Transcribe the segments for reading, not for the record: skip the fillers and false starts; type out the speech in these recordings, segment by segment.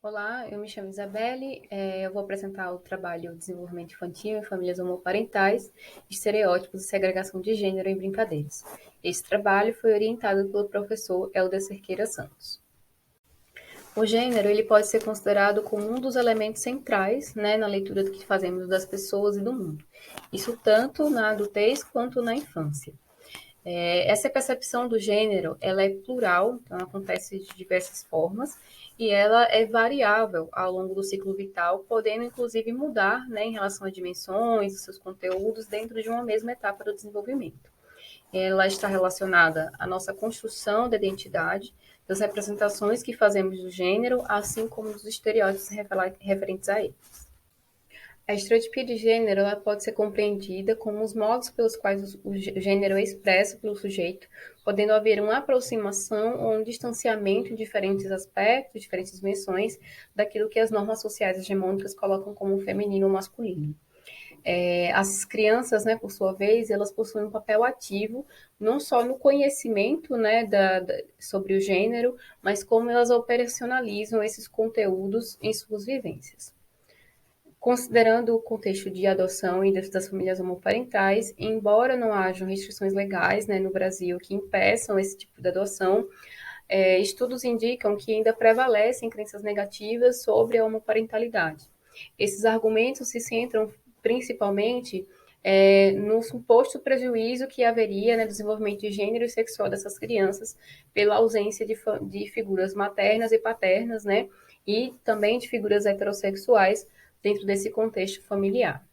Olá, eu me chamo Isabelle, eu vou apresentar o trabalho Desenvolvimento Infantil em Famílias Homoparentais, Estereótipos e Segregação de Gênero em Brincadeiras. Esse trabalho foi orientado pelo professor Helder Cerqueira Santos. O gênero ele pode ser considerado como um dos elementos centrais, né, na leitura que fazemos das pessoas e do mundo. Isso tanto na adultez quanto na infância. Essa percepção do gênero, ela é plural, então acontece de diversas formas, e ela é variável ao longo do ciclo vital, podendo inclusive mudar, né, em relação a dimensões e seus conteúdos dentro de uma mesma etapa do desenvolvimento. Ela está relacionada à nossa construção da identidade, das representações que fazemos do gênero, assim como dos estereótipos referentes a ele. A estereotipia de gênero ela pode ser compreendida como os modos pelos quais o gênero é expresso pelo sujeito, podendo haver uma aproximação ou um distanciamento em diferentes aspectos, diferentes dimensões, daquilo que as normas sociais hegemônicas colocam como feminino ou masculino. As crianças, né, por sua vez, elas possuem um papel ativo, não só no conhecimento, né, sobre o gênero, mas como elas operacionalizam esses conteúdos em suas vivências. Considerando o contexto de adoção e das famílias homoparentais, embora não hajam restrições legais, né, no Brasil que impeçam esse tipo de adoção, estudos indicam que ainda prevalecem crenças negativas sobre a homoparentalidade. Esses argumentos se centram principalmente no suposto prejuízo que haveria no desenvolvimento de gênero e sexual dessas crianças pela ausência de figuras maternas e paternas, né, e também de figuras heterossexuais dentro desse contexto familiar.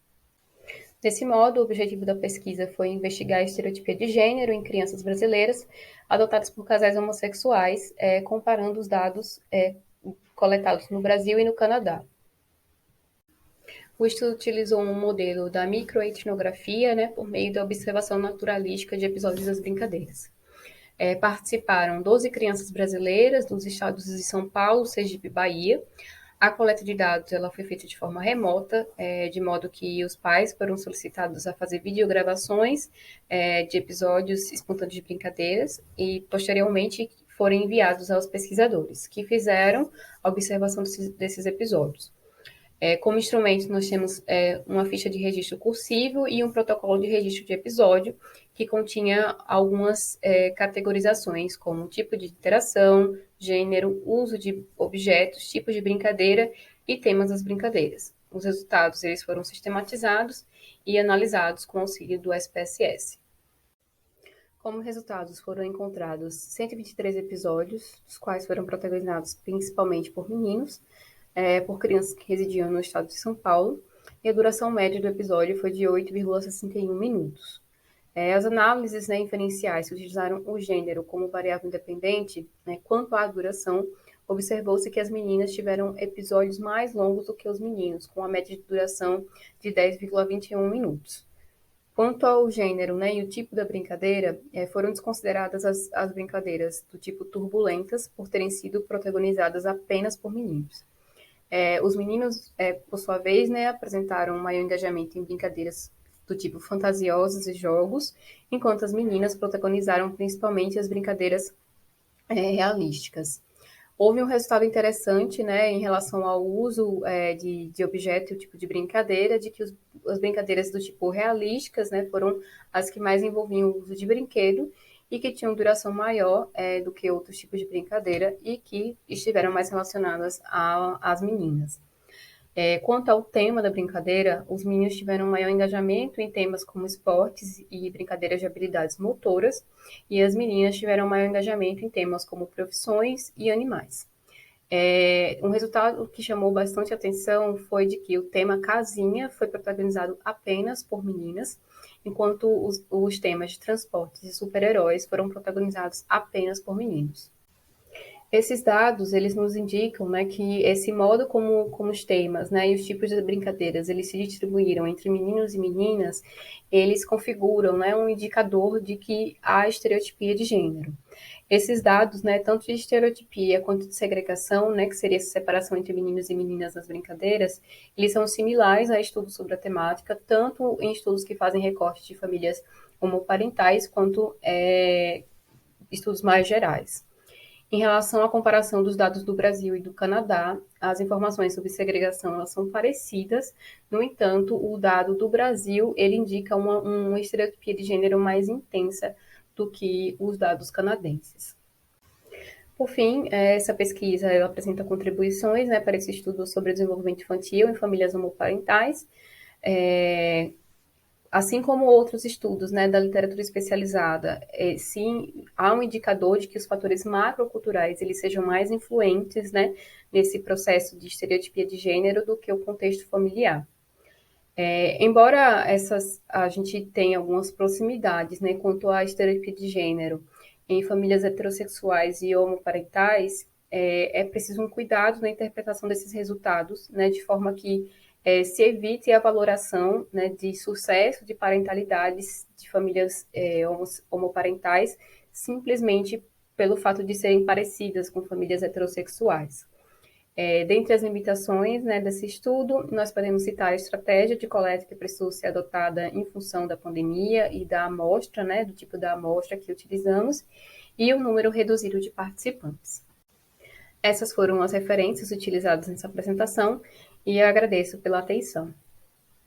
Desse modo, o objetivo da pesquisa foi investigar a estereotipia de gênero em crianças brasileiras adotadas por casais homossexuais, comparando os dados coletados no Brasil e no Canadá. O estudo utilizou um modelo da microetnografia, né, por meio da observação naturalística de episódios das brincadeiras. Participaram 12 crianças brasileiras dos estados de São Paulo, Sergipe e Bahia. A coleta de dados ela foi feita de forma remota, de modo que os pais foram solicitados a fazer videogravações de episódios espontâneos de brincadeiras e, posteriormente, foram enviados aos pesquisadores, que fizeram a observação desses episódios. Como instrumento, nós temos uma ficha de registro cursivo e um protocolo de registro de episódio, que continha algumas categorizações, como tipo de interação, gênero, uso de objetos, tipos de brincadeira e temas das brincadeiras. Os resultados eles foram sistematizados e analisados com auxílio do SPSS. Como resultados, foram encontrados 123 episódios, os quais foram protagonizados principalmente por meninos, por crianças que residiam no estado de São Paulo, e a duração média do episódio foi de 8,61 minutos. As análises, né, inferenciais que utilizaram o gênero como variável independente, né, quanto à duração, observou-se que as meninas tiveram episódios mais longos do que os meninos, com a média de duração de 10,21 minutos. Quanto ao gênero, né, e o tipo da brincadeira, foram desconsideradas as brincadeiras do tipo turbulentas por terem sido protagonizadas apenas por meninos. Os meninos, por sua vez, né, apresentaram um maior engajamento em brincadeiras do tipo fantasiosas e jogos, enquanto as meninas protagonizaram principalmente as brincadeiras realísticas. Houve um resultado interessante, né, em relação ao uso de objeto e o tipo de brincadeira, de que as brincadeiras do tipo realísticas, né, foram as que mais envolviam o uso de brinquedo e que tinham duração maior do que outros tipos de brincadeira e que estiveram mais relacionadas às meninas. Quanto ao tema da brincadeira, os meninos tiveram maior engajamento em temas como esportes e brincadeiras de habilidades motoras, e as meninas tiveram maior engajamento em temas como profissões e animais. Um resultado que chamou bastante atenção foi de que o tema casinha foi protagonizado apenas por meninas, enquanto os temas de transportes e super-heróis foram protagonizados apenas por meninos. Esses dados, eles nos indicam, né, que esse modo como os temas, né, e os tipos de brincadeiras, eles se distribuíram entre meninos e meninas, eles configuram, né, um indicador de que há estereotipia de gênero. Esses dados, né, tanto de estereotipia quanto de segregação, né, que seria essa separação entre meninos e meninas nas brincadeiras, eles são similares a estudos sobre a temática, tanto em estudos que fazem recorte de famílias homoparentais, quanto estudos mais gerais. Em relação à comparação dos dados do Brasil e do Canadá, as informações sobre segregação elas são parecidas. No entanto, o dado do Brasil ele indica uma estereotipia de gênero mais intensa do que os dados canadenses. Por fim, essa pesquisa ela apresenta contribuições, né, para esse estudo sobre desenvolvimento infantil em famílias homoparentais, assim como outros estudos, né, da literatura especializada. Sim, há um indicador de que os fatores macroculturais eles sejam mais influentes, né, nesse processo de estereotipia de gênero do que o contexto familiar. Embora a gente tenha algumas proximidades, né, quanto à estereotipia de gênero em famílias heterossexuais e homoparentais, é preciso um cuidado na interpretação desses resultados, né, de forma que se evite a valoração, né, de sucesso de parentalidades de famílias homoparentais simplesmente pelo fato de serem parecidas com famílias heterossexuais. Dentre as limitações, né, desse estudo, nós podemos citar a estratégia de coleta que precisou ser adotada em função da pandemia e da amostra, né, do tipo da amostra que utilizamos, e o número reduzido de participantes. Essas foram as referências utilizadas nessa apresentação e eu agradeço pela atenção.